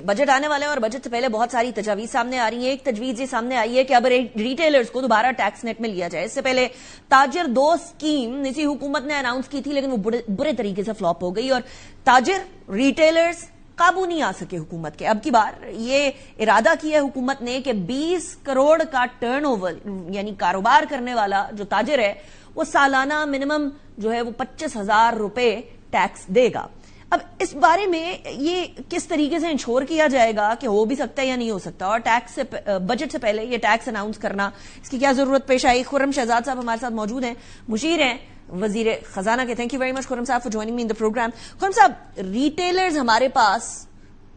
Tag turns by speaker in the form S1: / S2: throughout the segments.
S1: Budget آنے والا ہے اور بجٹ سے پہلے بہت ساری تجاویز سامنے آ رہی ہیں. ایک تجویز یہ سامنے آئی ہے کہ اب ریٹیلرز کو دوبارہ ٹیکس نیٹ میں لیا جائے. اس سے پہلے تاجر دو اسکیم نسی حکومت نے اناؤنس کی تھی, لیکن وہ برے طریقے سے فلاپ ہو گئی اور تاجر ریٹیلرز قابو نہیں آ سکے حکومت کے. اب کی بار یہ ارادہ کیا ہے حکومت نے کہ 20 کروڑ کا ٹرن اوور یعنی کاروبار کرنے والا جو تاجر ہے وہ سالانہ منیمم جو ہے وہ 25,000 روپے ٹیکس دے گا. اب اس بارے میں یہ کس طریقے سے انشور کیا جائے گا کہ ہو بھی سکتا ہے یا نہیں ہو سکتا, اور ٹیکس سے بجٹ سے پہلے یہ ٹیکس اناؤنس کرنا, اس کی کیا ضرورت پیش آئی؟ خرم شہزاد صاحب ہمارے ساتھ موجود ہیں, مشیر ہیں وزیر خزانہ کے. Thank you very much Khurram صاحب for joining me in the program. Khurram صاحب, ریٹیلرز ہمارے پاس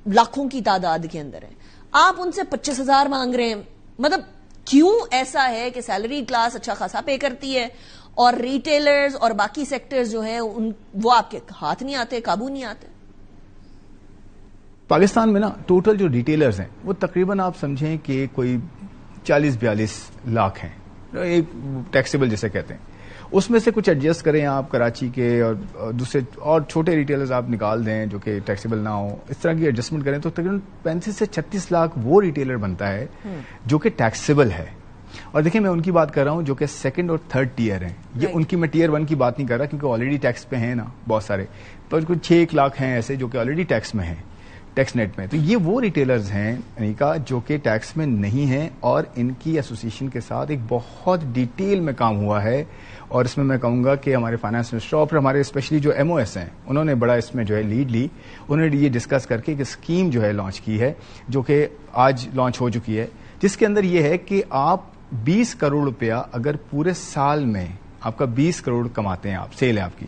S1: لاکھوں کی تعداد کے اندر ہیں, آپ ان سے 25,000 مانگ رہے ہیں, مطلب کیوں ایسا ہے کہ سیلری کلاس اچھا خاصا پے کرتی ہے اور ریٹیلرز اور باقی سیکٹرز جو ہیں وہ آپ کے ہاتھ نہیں آتے, قابو نہیں آتے؟
S2: پاکستان میں نا ٹوٹل جو ریٹیلرز ہیں وہ تقریباً آپ سمجھیں کہ کوئی 40-42 لاکھ ہیں, ایک ٹیکسیبل جسے کہتے ہیں. اس میں سے کچھ ایڈجسٹ کریں آپ کراچی کے اور دوسرے اور چھوٹے ریٹیلرز آپ نکال دیں جو کہ ٹیکسیبل نہ ہو, اس طرح کی ایڈجسٹمنٹ کریں تو تقریباً 35 سے 36 لاکھ وہ ریٹیلر بنتا ہے جو کہ ٹیکسیبل ہے. اور دیکھیں میں ان کی بات کر رہا ہوں جو کہ سیکنڈ اور تھرڈ ٹیئر ہیں. یہ ان کی میں ٹیئر 1 کی بات نہیں کر رہا کیونکہ آلریڈی ٹیکس پہ ہیں نا بہت سارے, پر کچھ 6 لاکھ ہیں ایسے جو کہ آلریڈی ٹیکس میں ہیں, ٹیکس نیٹ میں. تو یہ وہ ریٹیلرز ہیں انیکا جو کہ ٹیکس میں نہیں ہیں, اور ان کی ایسوسیشن کے ساتھ ایک بہت ڈیٹیل میں کام ہوا ہے. اور اس میں کہوں گا کہ ہمارے فائنانس منسٹر اور ہمارے اسپیشلی جو ایم او ایس ہیں انہوں نے بڑا اس میں جو ہے لیڈ لی. انہوں نے یہ ڈسکس کر کے ایک اسکیم جو ہے لانچ کی ہے جو کہ آج لانچ ہو چکی ہے, جس کے اندر یہ ہے کہ آپ 20 کروڑ روپیہ اگر پورے سال میں آپ کا 20 کروڑ کماتے ہیں, آپ سیل ہے آپ کی,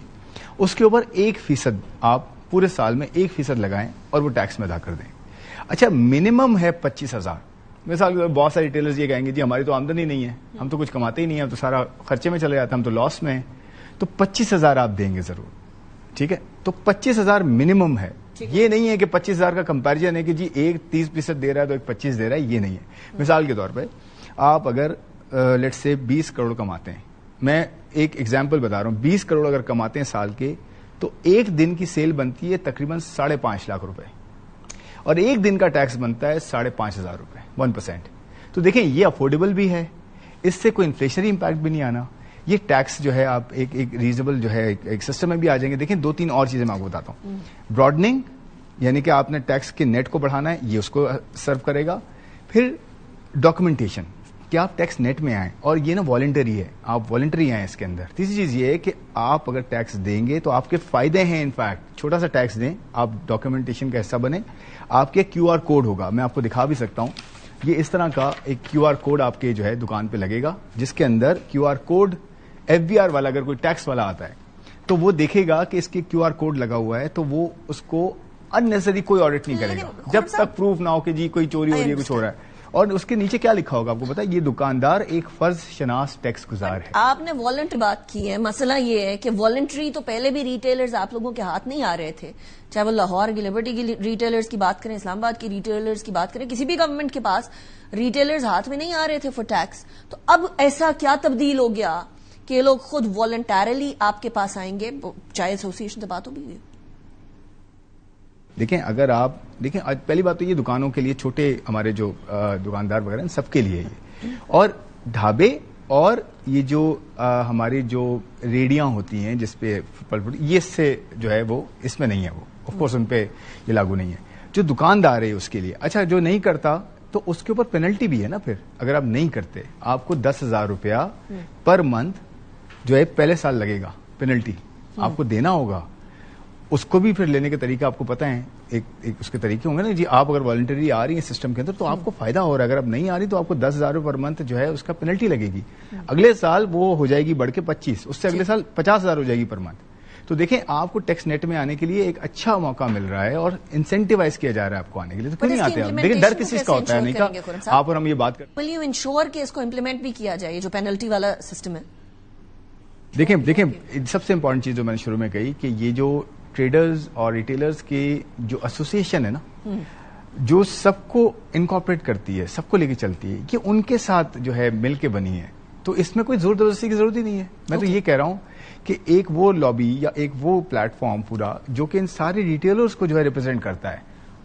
S2: اس کے اوپر 1% آپ پورے سال میں 1% لگائیں اور وہ ٹیکس میں ادا کر دیں. اچھا منیمم ہے 25,000. مثال بہت سارے ریٹیلرز یہ کہیں گے جی ہماری تو آمدنی نہیں ہے, ہم تو کچھ کماتے ہی نہیں ہیں, ہم تو سارا خرچے میں چلے جاتے ہیں, ہم تو لاس میں ہیں. تو 25,000 آپ دیں گے ضرور, ٹھیک ہے. تو 25,000 منیمم ہے. یہ نہیں ہے کہ 25,000 کا کمپیریزن ہے کہ جی ایک 30% دے رہا ہے تو ایک 25 دے رہا ہے, یہ نہیں ہے. مثال کے طور پہ آپ اگر لیٹ سے 20 کروڑ کماتے ہیں, میں ایک ایگزامپل بتا رہا ہوں, 20 کروڑ اگر کماتے ہیں سال کے تو ایک دن کی سیل بنتی ہے تقریباً 5.5 لاکھ روپے, اور ایک دن کا ٹیکس بنتا ہے 5,500 روپے 1%. تو دیکھیں یہ افورڈیبل بھی ہے, اس سے کوئی انفلیشنری امپیکٹ بھی نہیں آنا. یہ ٹیکس جو ہے آپ ایک ریزنیبل جو ہے ایک سسٹم میں بھی آ جائیں گے. دیکھیں 2-3 اور چیزیں میں آپ کو بتاتا ہوں. براڈننگ یعنی کہ آپ نے ٹیکس کے نیٹ کو بڑھانا ہے, یہ اس کو سرو کرے گا. پھر ڈاکومنٹیشن کہ آپ ٹیکس نیٹ میں آئیں, اور یہ نا والنٹری ہے, آپ والنٹری آئیں اس کے اندر. تیسری چیز یہ ہے کہ آپ اگر ٹیکس دیں گے تو آپ کے فائدے ہیں. انفیکٹ چھوٹا سا ٹیکس دیں, آپ ڈاکومنٹیشن کا حصہ بنیں, آپ کے QR کوڈ ہوگا, میں آپ کو دکھا بھی سکتا ہوں. یہ اس طرح کا ایک QR کوڈ آپ کے جو ہے دکان پہ لگے گا, جس کے اندر QR کوڈ FBR والا اگر کوئی ٹیکس والا آتا ہے تو وہ دیکھے گا کہ اس کے QR کوڈ لگا ہوا ہے, تو وہ اس کو اننیسری کوئی آڈٹ نہیں کرے گا جب تک پروف نہ ہو کہ جی کوئی چوری ہو رہی ہے, کچھ ہو رہا ہے. اور اس کے نیچے کیا لکھا ہوگا آپ کو پتا ہے, یہ دکاندار ایک فرض شناس ٹیکس گزار ہے.
S1: آپ نے والنٹری بات کی ہے, مسئلہ یہ ہے کہ والنٹری تو پہلے بھی ریٹیلرز آپ لوگوں کے ہاتھ نہیں آ رہے تھے, چاہے وہ لاہور کی لبرٹی کی ریٹیلرز کی بات کریں, اسلام آباد کی ریٹیلرز کی بات کریں, کسی بھی گورنمنٹ کے پاس ریٹیلرز ہاتھ میں نہیں آ رہے تھے فار ٹیکس. تو اب ایسا کیا تبدیل ہو گیا کہ یہ لوگ خود والنٹیرلی آپ کے پاس آئیں گے, چاہے ایسوسیشن سے بات ہوگی؟
S2: دیکھیں اگر آپ دیکھیں, پہلی بات تو یہ دکانوں کے لیے, چھوٹے ہمارے جو دکاندار وغیرہ ہیں سب کے لیے یہ, اور ڈھابے اور یہ جو ہماری جو ریڑیاں ہوتی ہیں جس پہ یہ اس سے جو ہے وہ اس میں نہیں ہے, وہ آف کورس ان پہ یہ لاگو نہیں ہے. جو دکاندار ہے اس کے لیے. اچھا جو نہیں کرتا تو اس کے اوپر پینلٹی بھی ہے نا. پھر اگر آپ نہیں کرتے آپ کو 10,000 روپیہ پر منتھ جو ہے پہلے سال لگے گا, پینلٹی آپ کو دینا ہوگا. اس کو بھی پھر لینے کے طریقے آپ کو پتہ ہیں, ایک اس کے طریقے ہوں گے نا جی. آپ اگر والنٹری آ رہی ہیں سسٹم کے اندر تو آپ کو فائدہ ہو رہا ہے, اگر آپ نہیں آ رہی تو آپ کو 10,000 روپے پر منتھ جو ہے اس کا پینلٹی لگے گی. اگلے سال وہ ہو جائے گی بڑھ کے 25, اس سے اگلے سال 50,000 ہو جائے گی پر منتھ. تو دیکھیں آپ کو ٹیکس نیٹ میں آنے کے لیے ایک اچھا موقع مل رہا ہے اور انسینٹیوائز کیا جا رہا ہے آپ کو آنے کے لیے. تو کیوں نہیں آتے آپ؟ دیکھیں ڈر کس چیز کا ہوتا ہے نہیں کا, آپ اور ہم یہ بات کریں.
S1: ول یو انشور کہ اس کو امپلیمنٹ بھی کیا جائے جو پینلٹی والا سسٹم ہے؟
S2: دیکھیں سب سے امپورٹنٹ چیز جو میں نے شروع میں کہی کہ یہ جو ٹریڈرز اور ریٹیلرز کی جو ایسوسیشن ہے نا, جو سب کو انکارپوریٹ کرتی ہے, سب کو لے کے چلتی ہے, کہ ان کے ساتھ جو ہے مل کے بنی ہے. تو اس میں کوئی زبردستی کی ضرورت ہی نہیں ہے. میں تو یہ کہہ رہا ہوں کہ ایک وہ لابی یا ایک وہ پلیٹ فارم پورا جو کہ ان سارے ریٹیلرز کو جو ہے ریپرزینٹ کرتا ہے,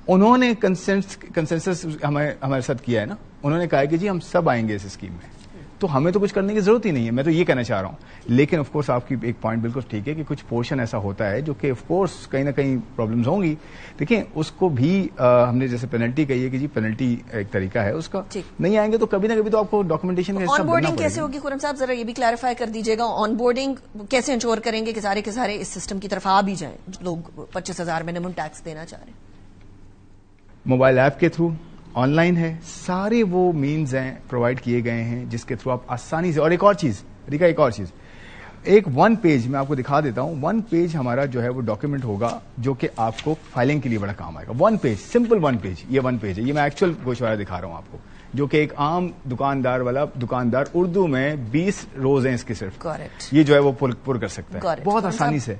S2: انہوں نے کنسنسس ہمارے ساتھ کیا ہے نا, انہوں نے کہا کہ جی ہم سب آئیں گے اس اسکیم میں, تو ہمیں تو کچھ کرنے کی ضرورت ہی نہیں ہے. میں تو یہ کہنا چاہ رہا ہوں. لیکن آف کورس آپ کی ایک پوائنٹ بالکل ٹھیک ہے کہ کچھ پورشن ایسا ہوتا ہے جو کہ آف کورس کہیں نہ کہیں پرابلمز ہوں گی. دیکھیں اس کو بھی ہم نے جیسے پینلٹی کہی ہے کہ جی پینلٹی ایک طریقہ ہے اس کا, نہیں آئیں گے تو کبھی نہ کبھی تو آپ کو ڈاکومنٹیشن کا
S1: آن بورڈنگ کیسے ہوگی خرم صاحب, ذرا یہ بھی کلیریفائی کر دیجیے گا. آن بورڈنگ کیسے انشور کریں گے کہ سارے کے سارے اس سسٹم کی طرف آ بھی جائیں لوگ 25,000 منیمم ٹیکس دینا چاہ رہے ہیں؟
S2: موبائل ایپ کے تھرو, آن لائن ہے, سارے وہ مینز ہیں پرووائڈ کیے گئے ہیں جس کے تھرو آپ آسانی سے. اور ایک اور چیز ریکا, ایک اور چیز, ایک 1 پیج میں آپ کو دکھا دیتا ہوں. 1 پیج ہمارا جو ہے وہ ڈاکیومنٹ ہوگا جو کہ آپ کو فائلنگ کے لیے بڑا کام آئے گا. 1 پیج, سمپل 1 پیج, یہ 1 پیج ہے. یہ میں ایکچوئل گوشوارہ دکھا رہا ہوں آپ کو, جو کہ ایک عام دکاندار اردو میں 20 روز ہیں اس کے صرف, یہ جو ہے وہ پر کر سکتا ہے بہت آسانی سے.